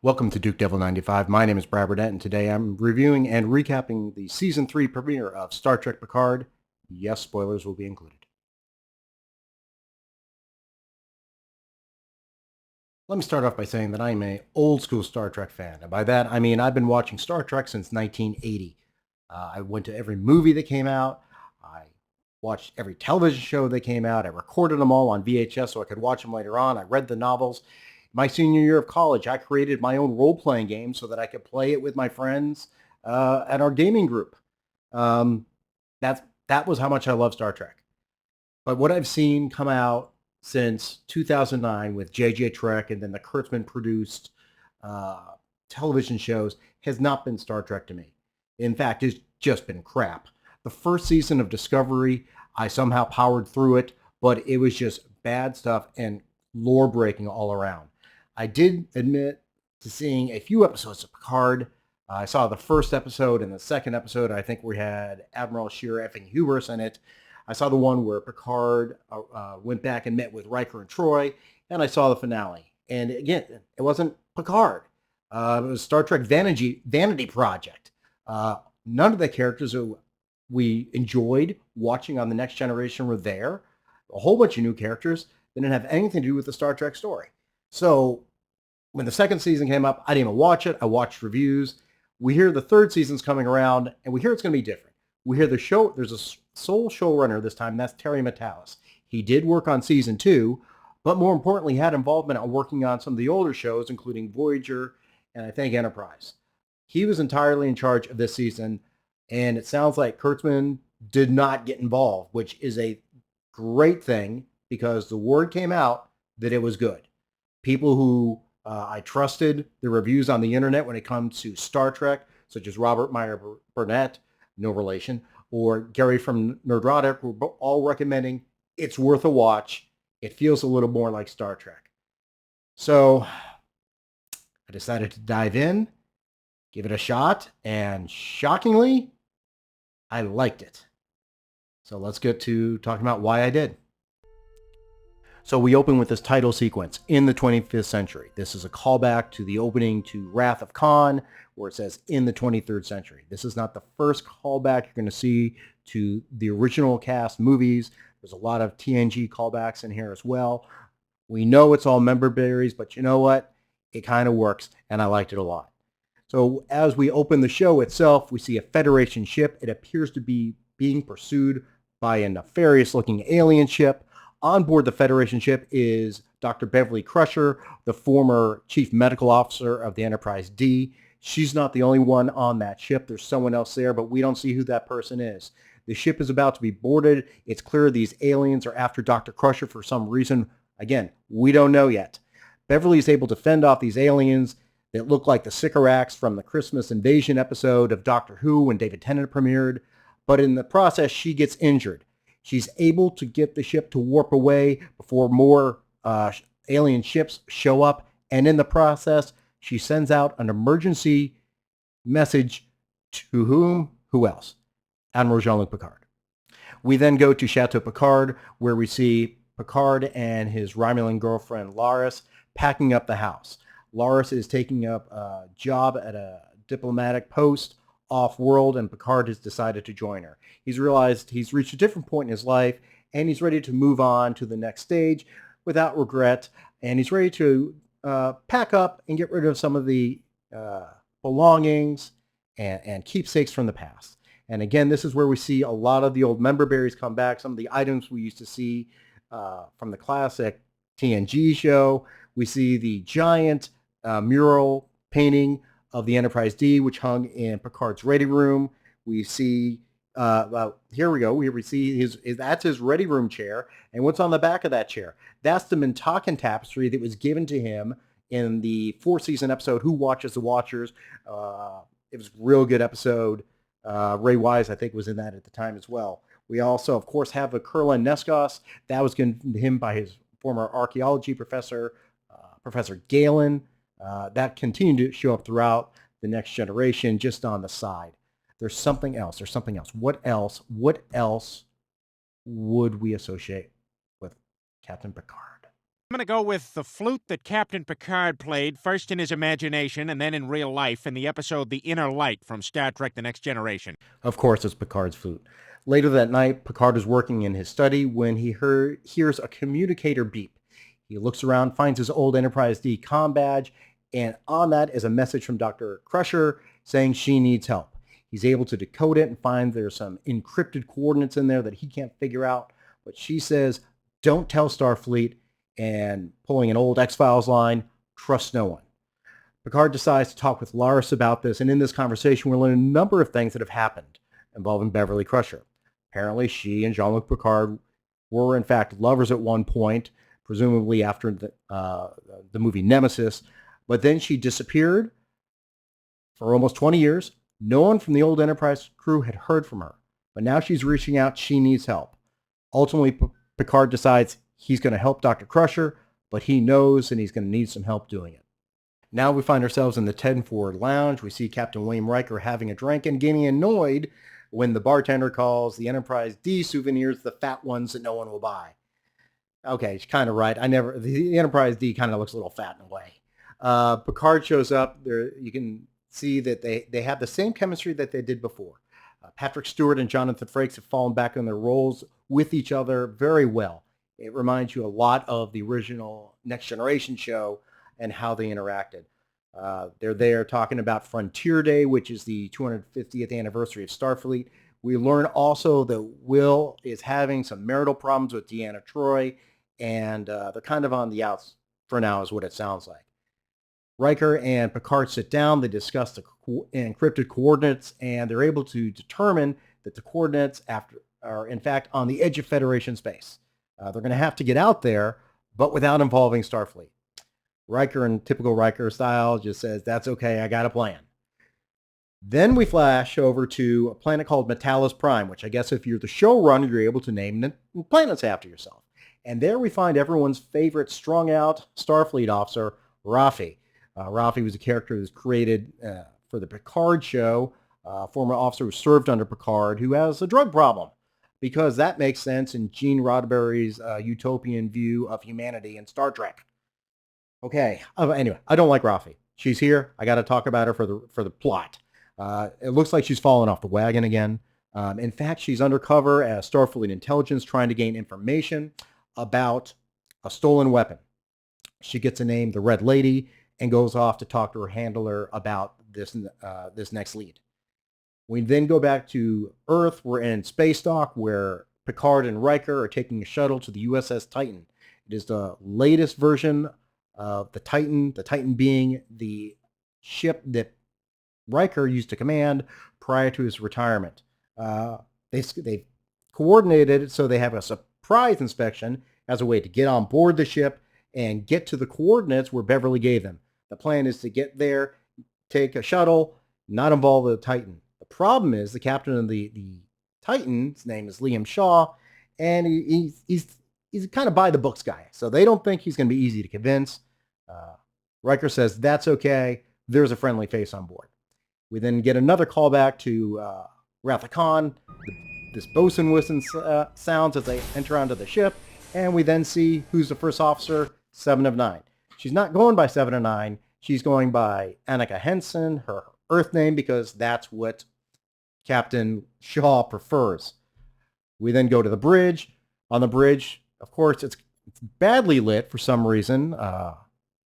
Welcome to Duke Devil 95. My name is Brad Burnett, and today I'm reviewing and recapping the Season 3 premiere of Star Trek Picard. Yes, spoilers will be included. Let me start off by saying that I'm an old school Star Trek fan. And by that, I mean I've been watching Star Trek since 1980. I went to every movie that came out. I watched every television show that came out. I recorded them all on VHS so I could watch them later on. I read the novels. My senior year of college, I created my own role-playing game so that I could play it with my friends at our gaming group. Um, that was how much I love Star Trek. But what I've seen come out since 2009 with JJ Trek and then the Kurtzman produced uh, television shows has not been Star Trek to me. In fact, it's just been crap. The first season of Discovery, I somehow powered through it, but it was just bad stuff and lore breaking all around. I did admit to seeing a few episodes of Picard. I saw the first episode and the second episode. I think we had Admiral Sheer effing hubris in it. I saw the one where Picard went back and met with Riker and Troy, and I saw the finale. And again, it wasn't Picard. It was Star Trek Vanity Project. None of the characters who we enjoyed watching on The Next Generation were there. A whole bunch of new characters that didn't have anything to do with the Star Trek story. So when the second season came up, I didn't even watch it. I watched reviews. We hear the third season's coming around, and we hear it's going to be different. We hear there's a sole showrunner this time, and that's Terry Matalas. He did work on season 2, but more importantly, had involvement on working on some of the older shows, including Voyager and I think Enterprise. He was entirely in charge of this season, and it sounds like Kurtzman did not get involved, which is a great thing because the word came out that it was good. People who I trusted the reviews on the internet when it comes to Star Trek, such as Robert Meyer Burnett, no relation, or Gary from Nerdrotic, were all recommending it's worth a watch. It feels a little more like Star Trek. So I decided to dive in, give it a shot, and shockingly, I liked it. So let's get to talking about why I did. So we open with this title sequence, in the 25th century. This is a callback to the opening to Wrath of Khan, where it says in the 23rd century. This is not the first callback you're going to see to the original cast movies. There's a lot of TNG callbacks in here as well. We know it's all member berries, but you know what? It kind of works, and I liked it a lot. So as we open the show itself, we see a Federation ship. It appears to be being pursued by a nefarious-looking alien ship. On board the Federation ship is Dr. Beverly Crusher, the former chief medical officer of the Enterprise D. She's not the only one on that ship. There's someone else there, but we don't see who that person is. The ship is about to be boarded. It's clear these aliens are after Dr. Crusher for some reason. Again, we don't know yet. Beverly is able to fend off these aliens that look like the Sycorax from the Christmas Invasion episode of Doctor Who when David Tennant premiered. But in the process, she gets injured. She's able to get the ship to warp away before more alien ships show up. And in the process, she sends out an emergency message to whom? Who else? Admiral Jean-Luc Picard. We then go to Chateau Picard, where we see Picard and his Romulan girlfriend, Laris, packing up the house. Laris is taking up a job at a diplomatic post off-world, and Picard has decided to join her. He's realized he's reached a different point in his life, and he's ready to move on to the next stage without regret, and he's ready to pack up and get rid of some of the belongings and keepsakes from the past. And again, this is where we see a lot of the old member berries come back, some of the items we used to see from the classic TNG show. We see the giant mural painting of the Enterprise D, which hung in Picard's ready room. We see, here we go. We see that's his ready room chair. And what's on the back of that chair? That's the Mintakan tapestry that was given to him in the 4th-season episode, Who Watches the Watchers? It was a real good episode. Ray Wise, I think, was in that at the time as well. We also, of course, have the Kurlan Neskos. That was given to him by his former archaeology professor, Professor Galen. That continued to show up throughout the Next Generation, just on the side. There's something else. There's something else. What else? What else would we associate with Captain Picard? I'm going to go with the flute that Captain Picard played, first in his imagination and then in real life, in the episode The Inner Light from Star Trek The Next Generation. Of course, it's Picard's flute. Later that night, Picard is working in his study when he hears a communicator beep. He looks around, finds his old Enterprise D comm badge, and on that is a message from Dr. Crusher saying she needs help. He's able to decode it and find there's some encrypted coordinates in there that he can't figure out. But she says, don't tell Starfleet, and pulling an old X-Files line, trust no one. Picard decides to talk with Laris about this, and in this conversation, we learn a number of things that have happened involving Beverly Crusher. Apparently, she and Jean-Luc Picard were, in fact, lovers at one point, presumably after the movie Nemesis, but then she disappeared for almost 20 years. No one from the old Enterprise crew had heard from her, but now she's reaching out. She needs help. Ultimately, Picard decides he's going to help Dr. Crusher, but he knows and he's going to need some help doing it. Now we find ourselves in the 10 Forward Lounge. We see Captain William Riker having a drink and getting annoyed when the bartender calls the Enterprise D souvenirs the fat ones that no one will buy. Okay, she's kind of right. The Enterprise D kind of looks a little fat in a way. Picard shows up. There, you can see that they have the same chemistry that they did before. Patrick Stewart and Jonathan Frakes have fallen back on their roles with each other very well. It reminds you a lot of the original Next Generation show and how they interacted. They're there talking about Frontier Day, which is the 250th anniversary of Starfleet. We learn also that Will is having some marital problems with Deanna Troi, and they're kind of on the outs for now is what it sounds like. Riker and Picard sit down. They discuss the encrypted coordinates, and they're able to determine that the coordinates are, in fact, on the edge of Federation space. They're going to have to get out there, but without involving Starfleet. Riker, in typical Riker style, just says, that's okay, I got a plan. Then we flash over to a planet called Metalis Prime, which I guess if you're the showrunner, you're able to name planets after yourself. And there we find everyone's favorite strung-out Starfleet officer, Raffi. Raffi was a character that was created for the Picard show, a former officer who served under Picard who has a drug problem, because that makes sense in Gene Roddenberry's utopian view of humanity in Star Trek. Okay, anyway, I don't like Raffi. She's here. I got to talk about her for the plot. It looks like she's fallen off the wagon again. In fact, she's undercover as Starfleet intelligence trying to gain information about a stolen weapon. She gets a name, the Red Lady, and goes off to talk to her handler about this next lead. We then go back to Earth. We're in space dock where Picard and Riker are taking a shuttle to the USS Titan. It is the latest version of the Titan being the ship that Riker used to command prior to his retirement. They've coordinated it so they have a surprise inspection as a way to get on board the ship and get to the coordinates where Beverly gave them. The plan is to get there, take a shuttle, not involve the Titan. The problem is the captain of the Titan's name is Liam Shaw, and he's kind of by the books guy. So they don't think he's going to be easy to convince. Riker says, that's okay. There's a friendly face on board. We then get another callback to Wrath of Khan. This bosun whistle sounds as they enter onto the ship, and we then see who's the first officer, 7 of 9. She's not going by 7 of 9. She's going by Annika Henson, her Earth name, because that's what Captain Shaw prefers. We then go to the bridge. On the bridge, of course, it's badly lit for some reason.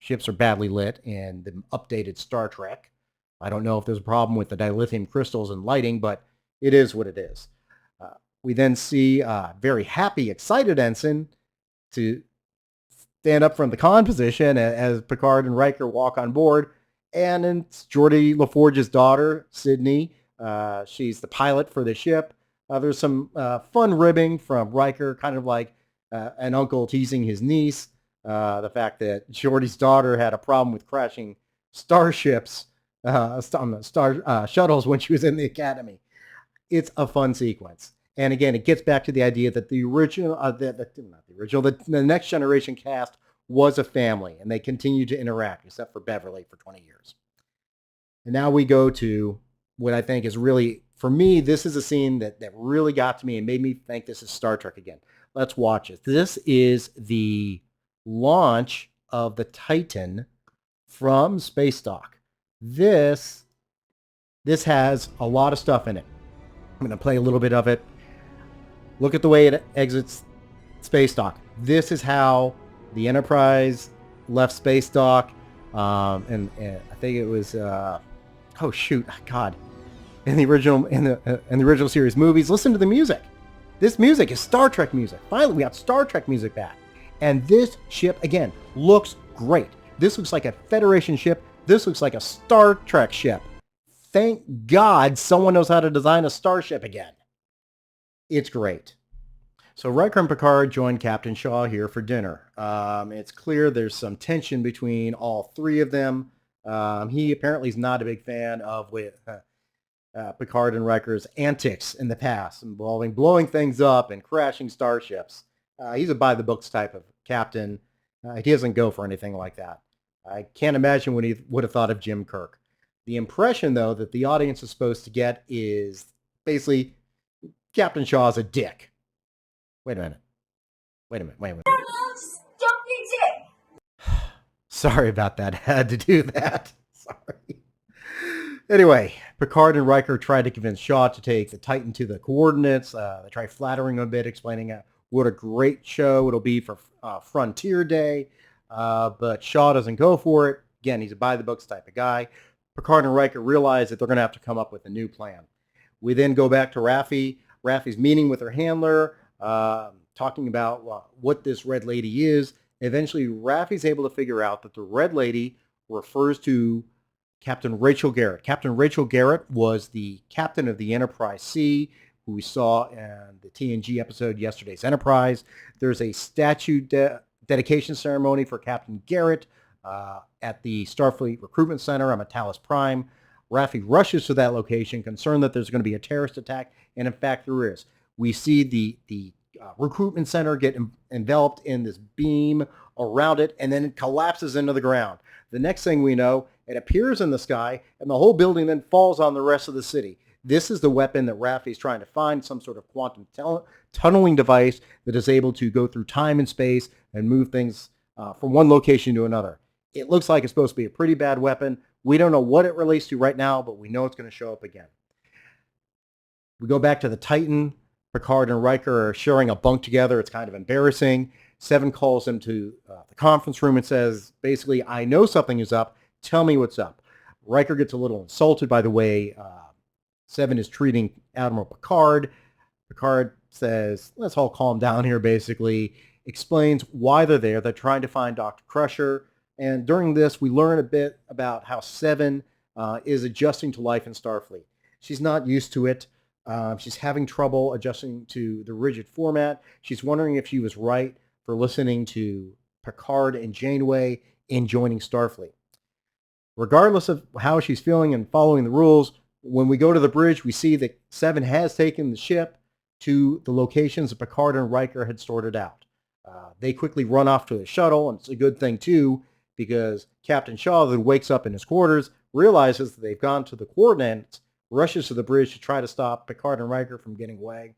Ships are badly lit in the updated Star Trek. I don't know if there's a problem with the dilithium crystals and lighting, but it is what it is. We then see a very happy, excited ensign to stand up from the con position as Picard and Riker walk on board. And it's Geordi LaForge's daughter, Sydney. She's the pilot for the ship. There's some fun ribbing from Riker, kind of like an uncle teasing his niece. The fact that Geordi's daughter had a problem with crashing starships, shuttles when she was in the academy. It's a fun sequence. And again, it gets back to the idea that the Next Generation cast was a family, and they continue to interact, except for Beverly for 20 years. And now we go to what I think is really, for me, this is a scene that really got to me and made me think this is Star Trek again. Let's watch it. This is the launch of the Titan from space dock. This has a lot of stuff in it. I'm going to play a little bit of it. Look at the way it exits space dock. This is how the Enterprise left space dock, and I think it was oh shoot, God, in the original series movies. Listen to the music. This music is Star Trek music. Finally, we got Star Trek music back, and this ship again looks great. This looks like a Federation ship. This looks like a Star Trek ship. Thank God someone knows how to design a starship again. It's great. So Riker and Picard join Captain Shaw here for dinner. It's clear there's some tension between all three of them. He apparently is not a big fan of Picard and Riker's antics in the past, involving blowing things up and crashing starships. He's a by-the-books type of captain. He doesn't go for anything like that. I can't imagine what he would have thought of Jim Kirk. The impression, though, that the audience is supposed to get is basically Captain Shaw's a dick. Wait a minute. Sorry about that. I had to do that. Sorry. Anyway, Picard and Riker try to convince Shaw to take the Titan to the coordinates. They try flattering him a bit, explaining what a great show it'll be for Frontier Day. But Shaw doesn't go for it. Again, he's a by-the-books type of guy. Picard and Riker realize that they're going to have to come up with a new plan. We then go back to Raffi. Raffi's meeting with her handler, talking about what this Red Lady is. Eventually, Raffi's able to figure out that the Red Lady refers to Captain Rachel Garrett. Captain Rachel Garrett was the captain of the Enterprise C, who we saw in the TNG episode Yesterday's Enterprise. There's a statue dedication ceremony for Captain Garrett at the Starfleet Recruitment Center on Metalis Prime. Raffi rushes to that location, concerned that there's going to be a terrorist attack, and in fact there is. We see the recruitment center get enveloped in this beam around it, and then it collapses into the ground. The next thing we know, it appears in the sky, and the whole building then falls on the rest of the city. This is the weapon that Raffi's trying to find, some sort of quantum tunneling device that is able to go through time and space and move things from one location to another. It looks like it's supposed to be a pretty bad weapon. We don't know what it relates to right now, but we know it's going to show up again. We go back to the Titan. Picard and Riker are sharing a bunk together. It's kind of embarrassing. Seven calls him to the conference room and says, basically, I know something is up. Tell me what's up. Riker gets a little insulted by the way Seven is treating Admiral Picard. Picard says, let's all calm down here, basically. Explains why they're there. They're trying to find Dr. Crusher. And during this, we learn a bit about how Seven is adjusting to life in Starfleet. She's not used to it. She's having trouble adjusting to the rigid format. She's wondering if she was right for listening to Picard and Janeway in joining Starfleet. Regardless of how she's feeling and following the rules, when we go to the bridge, we see that Seven has taken the ship to the locations that Picard and Riker had sorted out. They quickly run off to the shuttle, and it's a good thing, too, because Captain Shaw, who wakes up in his quarters, realizes that they've gone to the coordinates, rushes to the bridge to try to stop Picard and Riker from getting away.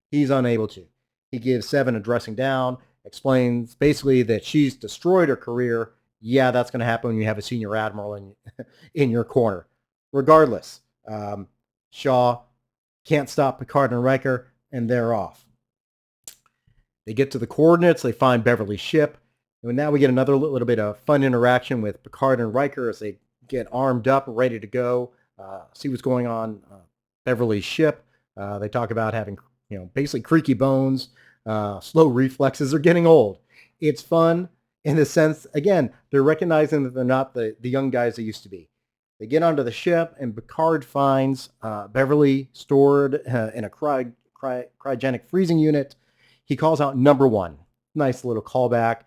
He's unable to. He gives Seven a dressing down, explains basically that she's destroyed her career. Yeah, that's going to happen when you have a senior admiral in your corner. Regardless, Shaw can't stop Picard and Riker, and they're off. They get to the coordinates. They find Beverly's ship. And now we get another little bit of fun interaction with Picard and Riker as they get armed up, ready to go. See what's going on Beverly's ship. They talk about having, basically creaky bones, slow reflexes. They're getting old. It's fun in the sense, again, they're recognizing that they're not the young guys they used to be. They get onto the ship, and Picard finds Beverly stored in a cryogenic freezing unit. He calls out number one. Nice little callback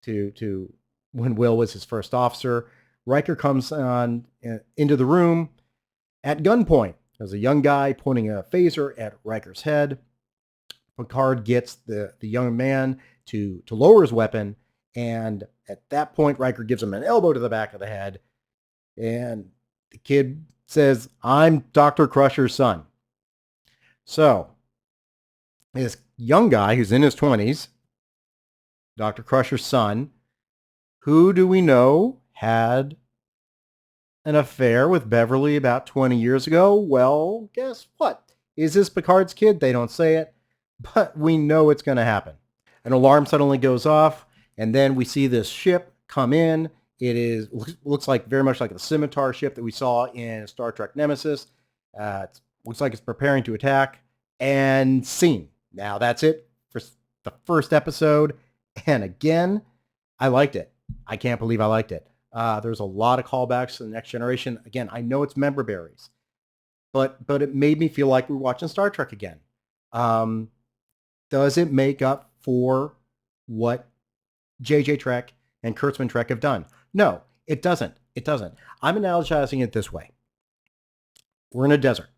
to when Will was his first officer. Riker comes on into the room at gunpoint. There's a young guy pointing a phaser at Riker's head. Picard gets the young man to lower his weapon, and at that point, Riker gives him an elbow to the back of the head, and the kid says, I'm Dr. Crusher's son. So, this young guy who's in his 20s Dr. Crusher's son, who do we know had an affair with Beverly about 20 years ago? Well, guess what? Is this Picard's kid? They don't say it, but we know it's going to happen. An alarm suddenly goes off, and then we see this ship come in. It looks like very much like the Scimitar ship that we saw in Star Trek Nemesis. It looks like it's preparing to attack, and scene. Now that's it for the first episode. And again, I liked it. I can't believe I liked it. There's a lot of callbacks to the Next Generation. Again, I know it's member berries, but it made me feel like we're watching Star Trek again. Does it make up for what JJ Trek and Kurtzman Trek have done? No, it doesn't. It doesn't. I'm analogizing it this way. We're in a desert,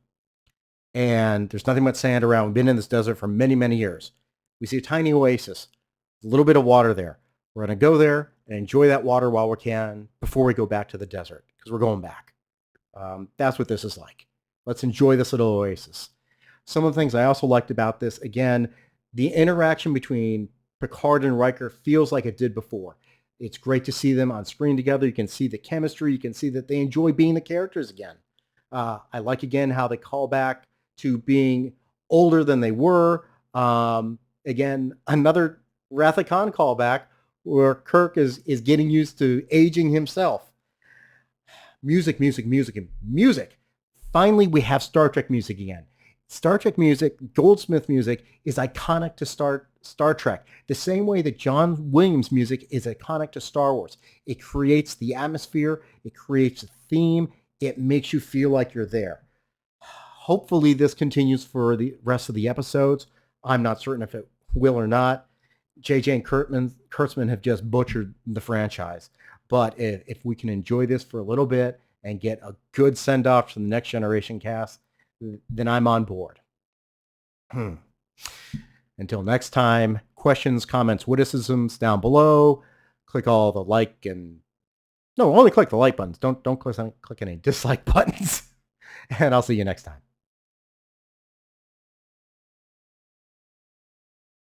and there's nothing but sand around. We've been in this desert for many, many years. We see a tiny oasis, a little bit of water there. We're going to go there and enjoy that water while we can before we go back to the desert, because we're going back. That's what this is like. Let's enjoy this little oasis. Some of the things I also liked about this, again, the interaction between Picard and Riker feels like it did before. It's great to see them on screen together. You can see the chemistry. You can see that they enjoy being the characters again. I like, again, how they call back to being older than they were. Again, another Wrath of Khan callback where Kirk is getting used to aging himself. Music, music, music, and music. Finally, we have Star Trek music again. Star Trek music, Goldsmith music, is iconic to Star Trek. The same way that John Williams music is iconic to Star Wars. It creates the atmosphere. It creates a theme. It makes you feel like you're there. Hopefully this continues for the rest of the episodes. I'm not certain if it will or not. JJ and Kurtzman have just butchered the franchise. But if we can enjoy this for a little bit and get a good send-off to the Next Generation cast, then I'm on board. Until next time, questions, comments, witticisms down below. Click all the like and... No, only click the like buttons. Don't click any dislike buttons. And I'll see you next time.